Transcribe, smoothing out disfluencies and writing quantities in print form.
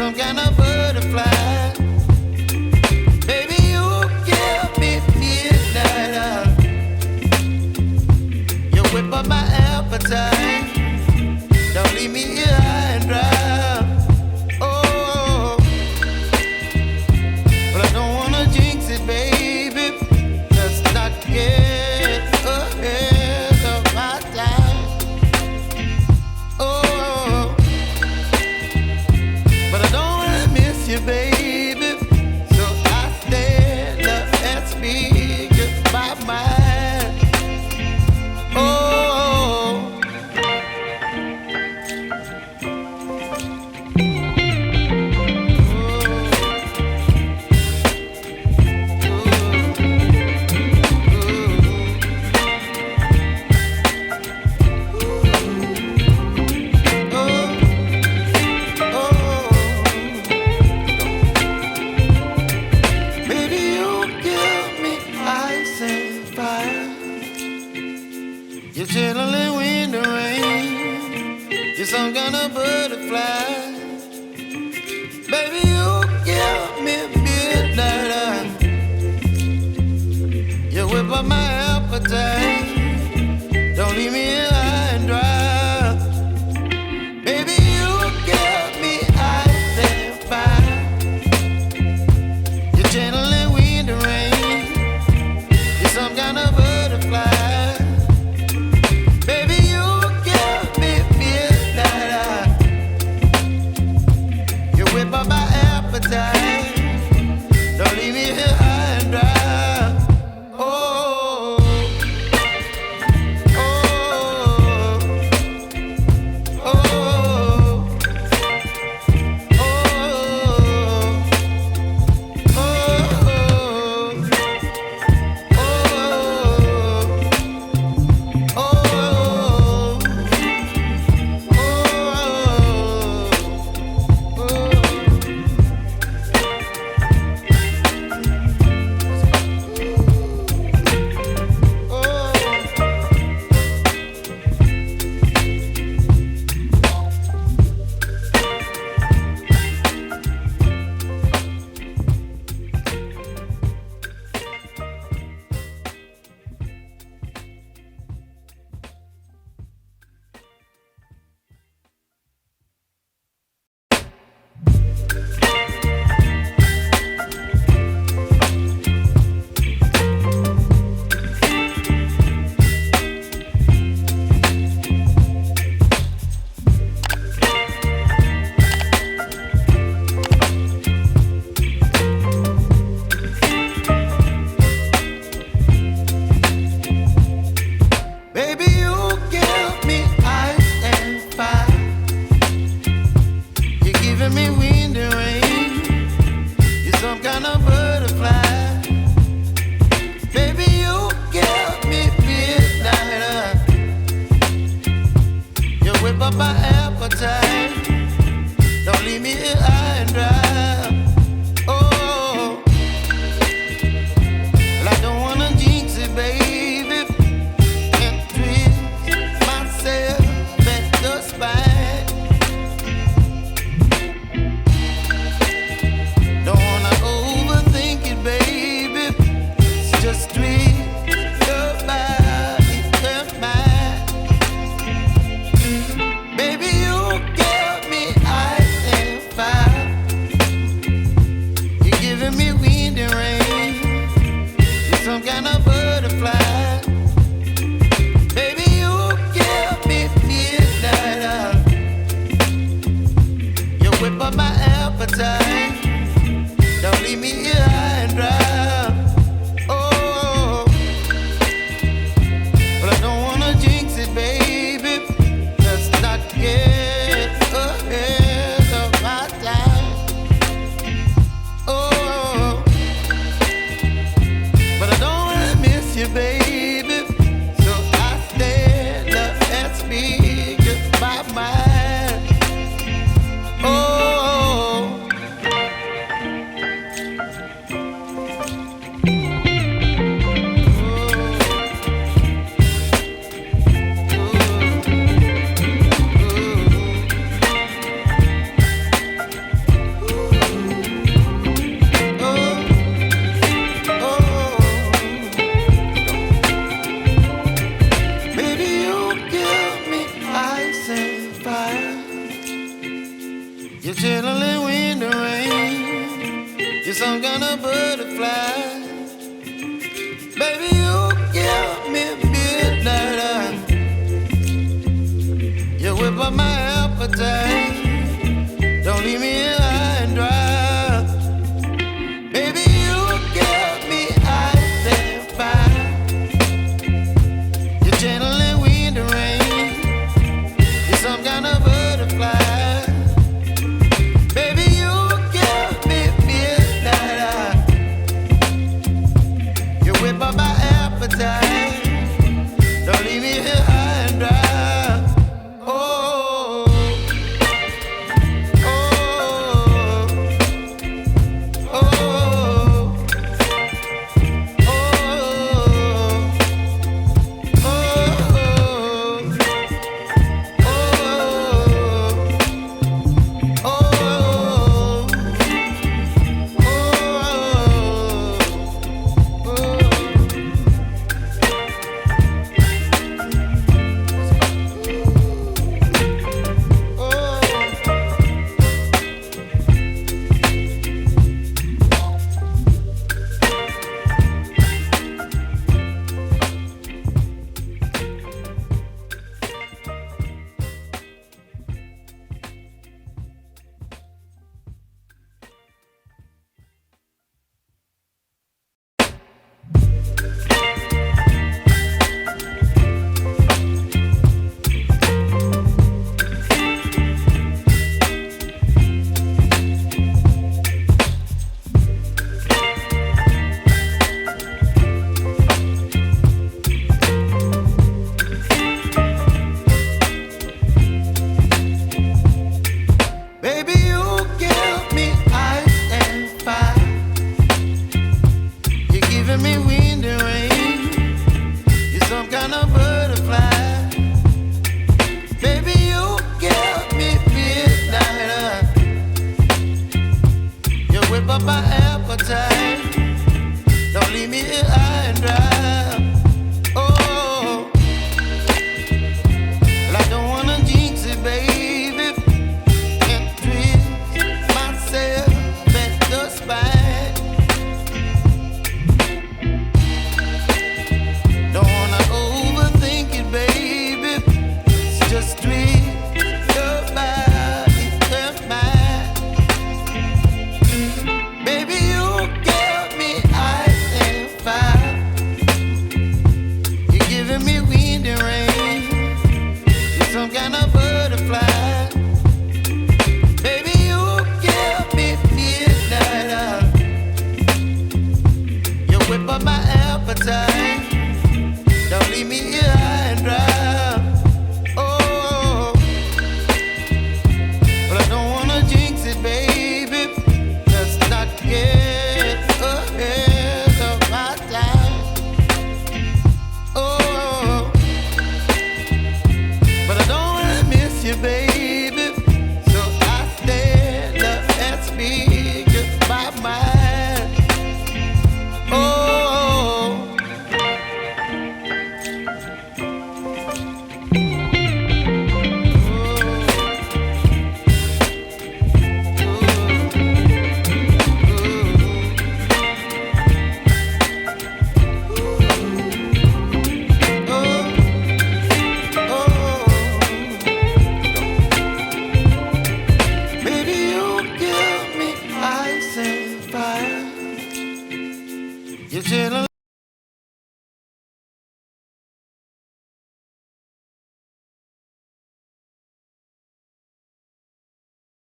some kind of butterfly. Baby, you give me midnight. You whip up my appetite. Don't leave me here high and dry. Oh, but I don't wanna jinx it, baby. Let's not get ahead of my time. Oh, but I don't wanna miss you, baby. So I stand up and speak just my mind. Oh. You're chilling in the rain. You're some kind of butterfly. Baby, you give me midnight. You whip up my appetite. Don't leave me here high and dry. Baby, you give me ice and fire. You're channeling wind and rain. You're some kind of butterfly. By my appetite, don't leave me here high and dry. Oh, oh, oh, oh, You're some kind of butterfly. Baby, you give me midnight. You whip up my appetite. Don't leave me here high and dry. Baby, you give me ice and fire. You're channeling wind and rain. You're some kind of butterfly. Baby, you give me midnight. You whip up my appetite. Don't leave me here high and dry. Whip up my appetite. Don't leave me here.